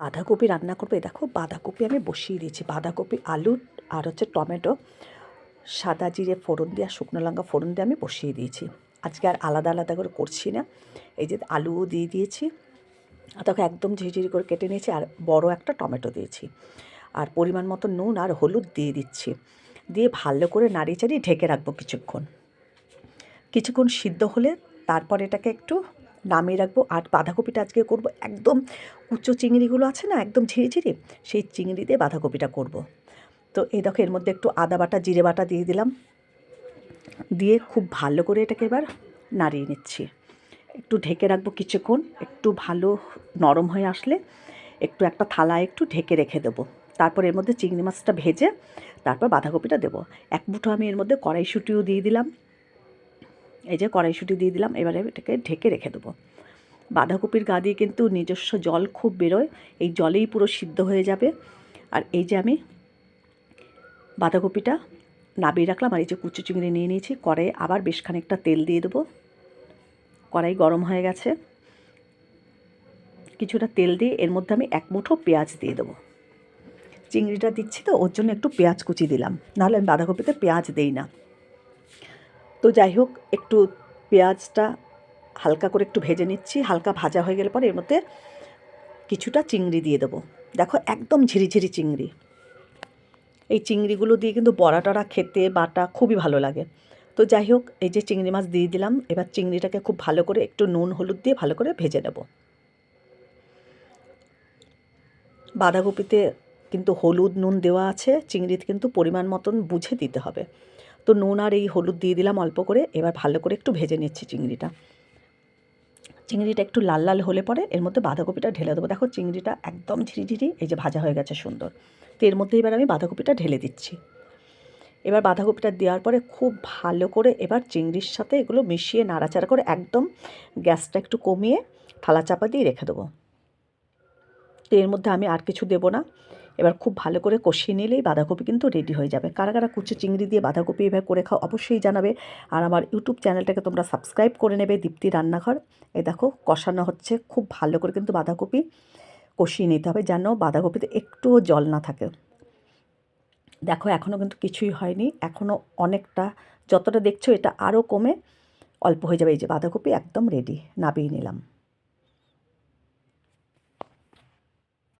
বাঁধাকপি রান্না করবো। দেখো বাঁধাকপি আমি বসিয়ে দিয়েছি, বাঁধাকপি, আলু আর হচ্ছে টমেটো, সাদা জিরে ফোড়ন দিয়ে আর শুকনো লঙ্কা ফোড়ন দিয়ে আমি বসিয়ে দিয়েছি। আজকে আর আলাদা আলাদা করে করছি না। এই যে আলুও দিয়ে দিয়েছি, তাকে একদম ঝিরিঝিরি করে কেটে নিয়েছি, আর বড় একটা টমেটো দিয়েছি, আর পরিমাণ মতো নুন আর হলুদ দিয়ে দিচ্ছি। দিয়ে ভালো করে নাড়িয়ে চাড়িয়ে ঢেকে রাখবো কিছুক্ষণ সিদ্ধ হলে তারপর এটাকে একটু নামিয়ে রাখবো। আর বাঁধাকপিটা আজকে করব একদম কুচো চিংড়িগুলো আছে না, একদম ঝিরিঝিরি, সেই চিংড়ি দিয়ে বাঁধাকপিটা করব। তো এই দেখো এর মধ্যে একটু আদা বাটা জিরে বাটা দিয়ে দিলাম, দিয়ে খুব ভালো করে এটাকে এবার নাড়িয়ে নিচ্ছি। একটু ঢেকে রাখবো কিছুক্ষণ, একটু ভালো নরম হয়ে আসলে একটু একটা থালায় একটু ঢেকে রেখে দেবো। তারপর এর মধ্যে চিংড়ি মাছটা ভেজে তারপর বাঁধাকপিটা দেবো। এক মুঠো আমি এর মধ্যে কড়াইশুঁটিও দিয়ে দিলাম, এই যে কড়াইশুঁটি দিয়ে দিলাম। এবারে এটাকে ঢেকে রেখে দেবো। বাঁধাকপির গা দিয়ে কিন্তু নিজস্ব জল খুব বেরোয়, এই জলেই পুরো সিদ্ধ হয়ে যাবে। আর এই যে আমি বাঁধাকপিটা নাবিয়ে রাখলাম, আর এই যে কুচো চিংড়ি নিয়ে নিয়েছি। কড়াইয়ে আবার বেশ খানিকটা তেল দিয়ে দেবো। কড়াই গরম হয়ে গেছে, কিছুটা তেল দিয়ে এর মধ্যে আমি এক মুঠো পেঁয়াজ দিয়ে দেবো। চিংড়িটা দিচ্ছি তো ওর জন্য একটু পেঁয়াজ কুচি দিলাম, নাহলে আমি বাঁধাকপিতে পেঁয়াজ দিই না। তো যাই হোক, একটু পেঁয়াজটা হালকা করে একটু ভেজে নিচ্ছি। হালকা ভাজা হয়ে গেলে পরে এর মধ্যে কিছুটা চিংড়ি দিয়ে দেবো। দেখো একদম ঝিরিঝিরি চিংড়ি, এই চিংড়িগুলো দিয়ে কিন্তু বড়া টড়া খেতে বাটা খুবই ভালো লাগে। তো যাই হোক, এই যে চিংড়ি মাছ দিয়ে দিলাম। এবার চিংড়িটাকে খুব ভালো করে একটু নুন হলুদ দিয়ে ভালো করে ভেজে নেব। বাঁধাকপিতে কিন্তু হলুদ নুন দেওয়া আছে, চিংড়িতে কিন্তু পরিমাণ মতন বুঝে দিতে হবে। তো নুন আর এই হলুদ দিয়ে দিলাম অল্প করে। এবার ভালো করে একটু ভেজে নিচ্ছি চিংড়িটা একটু লাল লাল হলে পরে এর মধ্যে বাঁধাকপিটা ঢেলে দেবো। দেখো চিংড়িটা একদম ঝিরিঝিরি এই যে ভাজা হয়ে গেছে সুন্দর। তো এর মধ্যে এবার আমি বাঁধাকপিটা ঢেলে দিচ্ছি। এবার বাঁধাকপিটা দেওয়ার পরে খুব ভালো করে এবার চিংড়ির সাথে এগুলো মিশিয়ে নাড়াচাড়া করে একদম গ্যাসটা একটু কমিয়ে থালা চাপা দিয়ে রেখে দেবো। তো এর মধ্যে আমি আর কিছু দেবো না। এবার খুব ভালো করে কষিয়ে নিলেই বাঁধাকপি কিন্তু রেডি হয়ে যাবে। কারা কারা কুচো চিংড়ি দিয়ে বাঁধাকপি এভাবে করে খাও অবশ্যই জানাবে। আর আমার ইউটিউব চ্যানেলটাকে তোমরা সাবস্ক্রাইব করে নেবে, দীপ্তি রান্নাঘর। এই দেখো কষানো হচ্ছে, খুব ভালো করে কিন্তু বাঁধাকপি কষিয়ে নিতে হবে যেন বাঁধাকপিতে একটুও জল না থাকে। দেখো এখনও কিন্তু কিছুই হয়নি, এখনও অনেকটা, যতটা দেখছো এটা আরও কমে অল্প হয়ে যাবে। এই যে বাঁধাকপি একদম রেডি, নামিয়ে নিলাম।